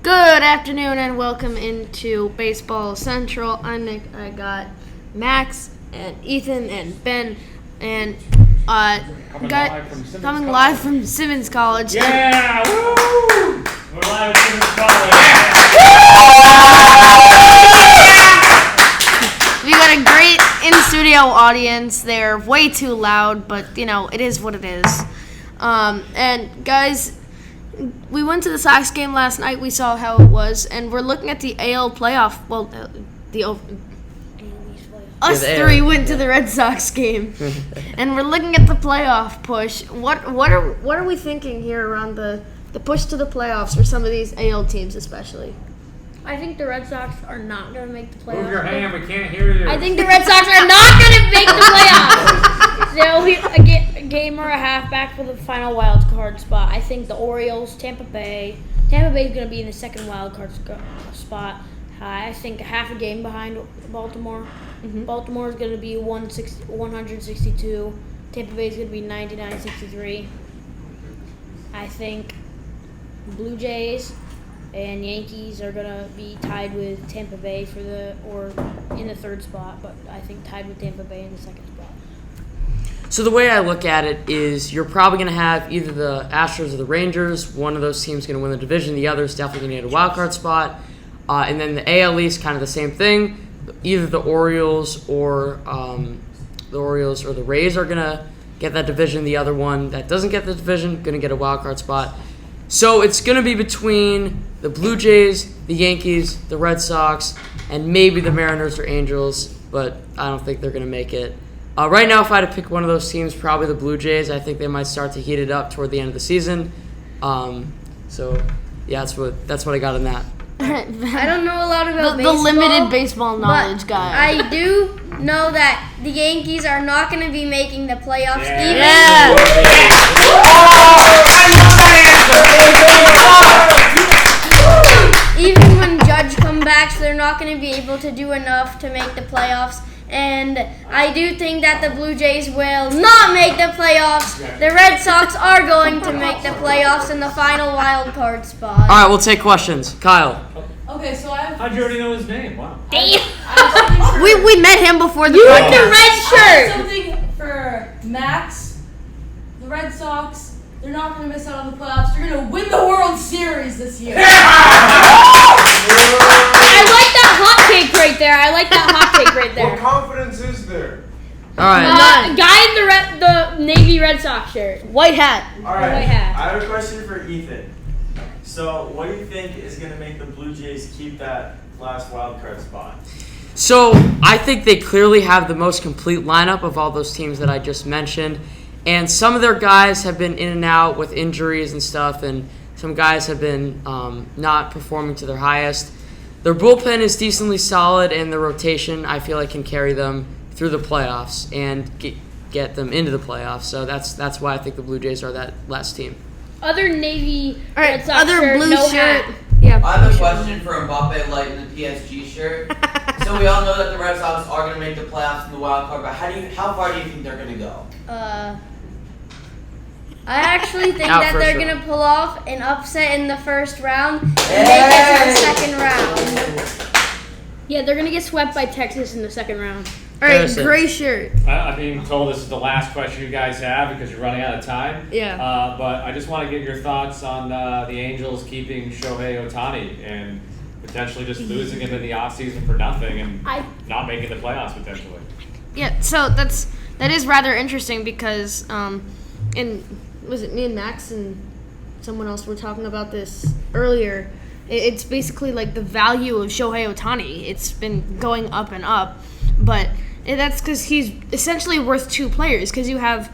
Good afternoon and welcome into Baseball Central. I'm Nick. I got Max and Ethan and Ben and coming live from Simmons College. Yeah! Woo! We're live at Simmons College. We got a great in-studio audience. They're way too loud, but it is what it is. And guys, we went to the Sox game last night. We saw how it was, and we're looking at the AL playoff. Well, us three went to the Red Sox game, and we're looking at the playoff push. What are we thinking here around the push to the playoffs for some of these AL teams, especially? I think the Red Sox are not going to make the playoffs. Move your hand, we can't hear you. I think the Red Sox are not going to make the playoffs. They'll be a game or a half back for the final wild card spot. I think the Orioles, Tampa Bay is going to be in the second wild card spot. I think half a game behind Baltimore. Mm-hmm. Baltimore is going to be 162. Tampa Bay is going to be 99-63. I think Blue Jays and Yankees are going to be tied with Tampa Bay in the third spot, but I think tied with Tampa Bay in the second spot. So the way I look at it is you're probably going to have either the Astros or the Rangers. One of those teams is going to win the division. The other is definitely going to get a wild card spot. And then the AL East, kind of the same thing. Either the Orioles or the Rays are going to get that division. The other one that doesn't get the division going to get a wild card spot. So it's going to be between the Blue Jays, the Yankees, the Red Sox, and maybe the Mariners or Angels, but I don't think they're going to make it. Right now, if I had to pick one of those teams, probably the Blue Jays. I think they might start to heat it up toward the end of the season. So that's what I got in that. I don't know a lot about the baseball. limited baseball knowledge guy. I do know that the Yankees are not going to be making the playoffs. Even when Judge comes back, so they're not going to be able to do enough to make the playoffs. And I do think that the Blue Jays will not make the playoffs. The Red Sox are going to make the playoffs in the final wild card spot. All right, we'll take questions. Kyle. Okay, so How'd you already know his name? Wow. We met him before the You podcast. with the red I shirt. have something for Max. The Red Sox, they're not going to miss out on the playoffs. They're going to win the World Series this year. I like that hot take right there. What confidence is there? All right. Guy in the Navy Red Sox shirt. White hat. All right. White hat. I have a question for Ethan. So, what do you think is going to make the Blue Jays keep that last wild card spot? So I think they clearly have the most complete lineup of all those teams that I just mentioned. And some of their guys have been in and out with injuries and stuff, and some guys have been not performing to their highest. Their bullpen is decently solid, and the rotation, I feel like, can carry them through the playoffs and get them into the playoffs. So that's why I think the Blue Jays are that last team. Other Navy All right, Red Sox other shirt, blue no shirt. hat. Yeah. I have a question for Mbappe Light in the PSG shirt. So we all know that the Red Sox are going to make the playoffs in the wild card, but how far do you think they're going to go? I actually think Out that first they're round. going to pull off an upset in the first round and make it to the second round. Yeah, they're going to get swept by Texas in the second round. All right, Harrison. gray shirt. I'm being told this is the last question you guys have because you're running out of time. Yeah. But I just want to get your thoughts on the Angels keeping Shohei Ohtani and potentially just losing him in the offseason for nothing and not making the playoffs potentially. Yeah, so that is rather interesting because was it me and Max and someone else were talking about this earlier? It's basically like the value of Shohei Ohtani. It's been going up and up, but that's because he's essentially worth two players because you have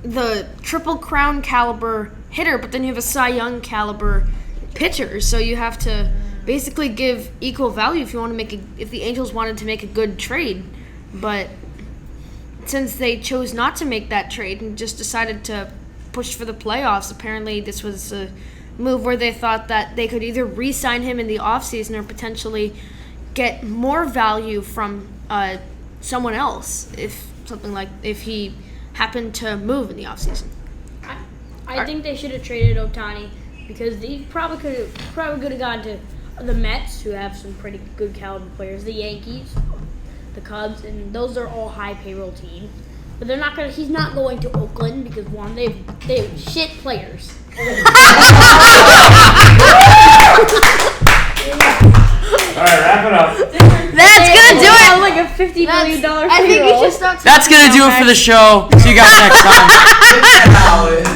the Triple Crown caliber hitter, but then you have a Cy Young caliber pitcher. So you have to basically give equal value if the Angels wanted to make a good trade, but since they chose not to make that trade and just decided to push for the playoffs, apparently this was a move where they thought that they could either re-sign him in the offseason or potentially get more value from someone else if he happened to move in the offseason. I think they should have traded Ohtani because he probably could have gone to the Mets, who have some pretty good caliber players, the Yankees, the Cubs, and those are all high payroll teams. But they're not gonna. He's not going to Oakland because one, they have shit players. All right, wrap it up. That's gonna do it. Like a $50 million I think you should stop. That's gonna do it for the show. See you guys next time. Good job, Alan.